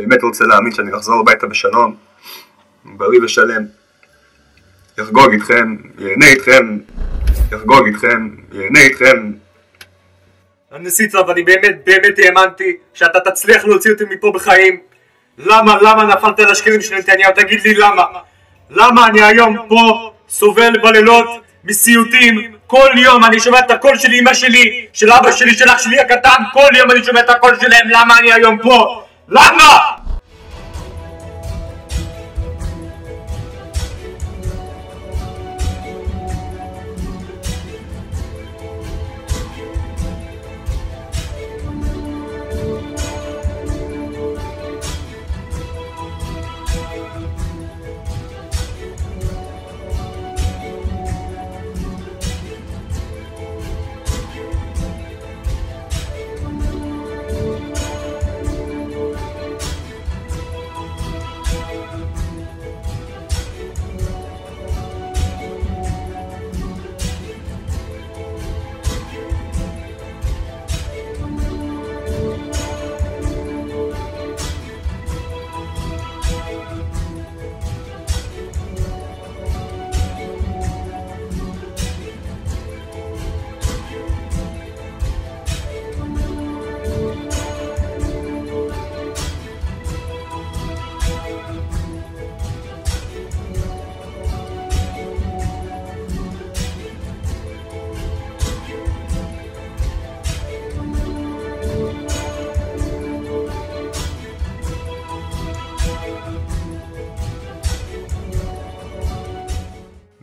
באמת רוצה להאמין שאני אחזור הביתה בשלום, בריא ושלם. יחגוג איתכם, ייהנה איתכם, יחגוג איתכם, ייהנה איתכם. הנשיא צלב, אני באמת האמנתי שאתה תצליח להוציא אותי מפה בחיים. למה נפלת על השקרים של נתניהו? תגיד לי למה? למה אני היום פה סובל בלילות מסיוטים? כל יום אני שומע את הקול של אמא שלי, של אבא שלי, של אח שלי הקטן, כל יום אני שומע את הקול שלהם. למה אני היום פה? למה?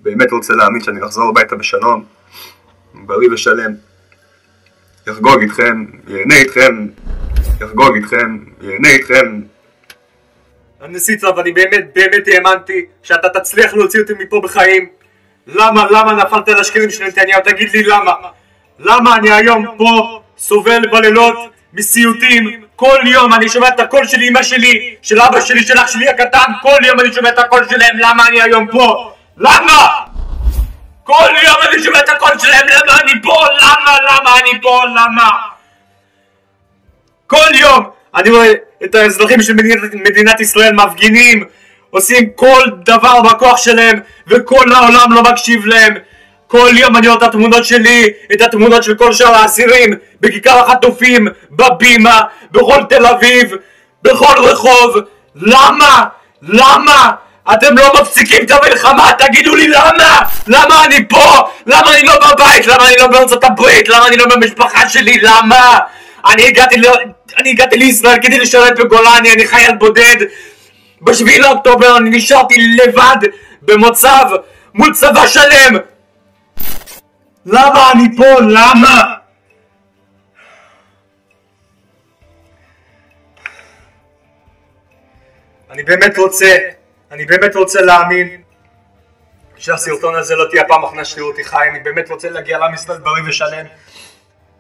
באמת רוצה להאמין שאני אחזור הביתה בשלום, בריא ושלם. יחגוג איתכם, ייהנה איתכם, יחגוג איתכם, ייהנה איתכם. הנשיא צלב, אני באמת האמנתי שאתה תצליח להוציא אותי מפה בחיים. למה נפלת על השקרים של נתניהו? תגיד לי למה? למה אני היום פה סובל בלילות מסיוטים? כל יום אני שומע את הקול של אמא שלי, של אבא שלי, של אח שלי הקטן, כל יום אני שומע את הקול שלהם. למה אני היום פה? למה? כל יום אני שומע את הקול שלהם. למה אני פה? למה אני פה? למה? כל יום אני רואה את האזרחים של מדינת ישראל מפגינים, עושים כל דבר בכוח שלהם, וכל העולם לא מקשיב להם. כל יום אני רואה את התמונות שלי, את התמונות של כל שאר האסירים, בכיכר החטופים, בבימה, בכל תל אביב, בכל רחוב. למה? אתם לא מפסיקים את המלחמה? תגידו לי למה? למה אני פה? למה אני לא בבית? למה אני לא בארצות הברית? למה אני לא במשפחה שלי? למה? אני הגעתי לישראל כדי לשרת בגולני, אני חייל בודד. ב7 לאוקטובר אני נשארתי לבד במוצב מול צבא שלם. למה אני פה? למה? אני באמת רוצה להאמין שהסרטון הזה לא תהיה פעם אחרונה שתראו אותי חי. אני באמת רוצה להגיע לעם ישראל בריא ושלם.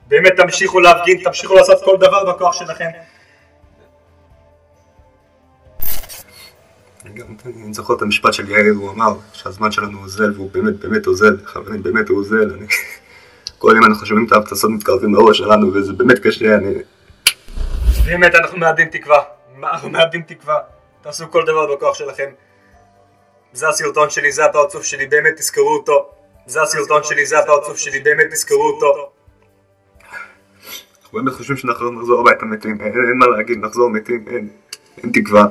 באמת תמשיכו להפגין, תמשיכו לעשות כל דבר בכוח שלכם. אני זוכר את המשפט של יאיר, הוא אמר שהזמן שלנו אוזל, והוא באמת אוזל. חברים, באמת הוא אוזל. כל יום אנחנו שומעים את ההפצצות מתקרבים לראש שלנו, וזה באמת קשה. באמת אנחנו מאבדים תקווה. תעשו כל דבר בכוח שלכם. זה הסרטון שלי, זה הפרצוף שלי, באמת תזכרו אותו. זה הסרטון שלי, זה הפרצוף שלי, באמת תזכרו אותו. אנחנו באמת חושבים שאנחנו נחזור הביתה מתים, אין מה להגיד, נחזור מתים, אין תקווה.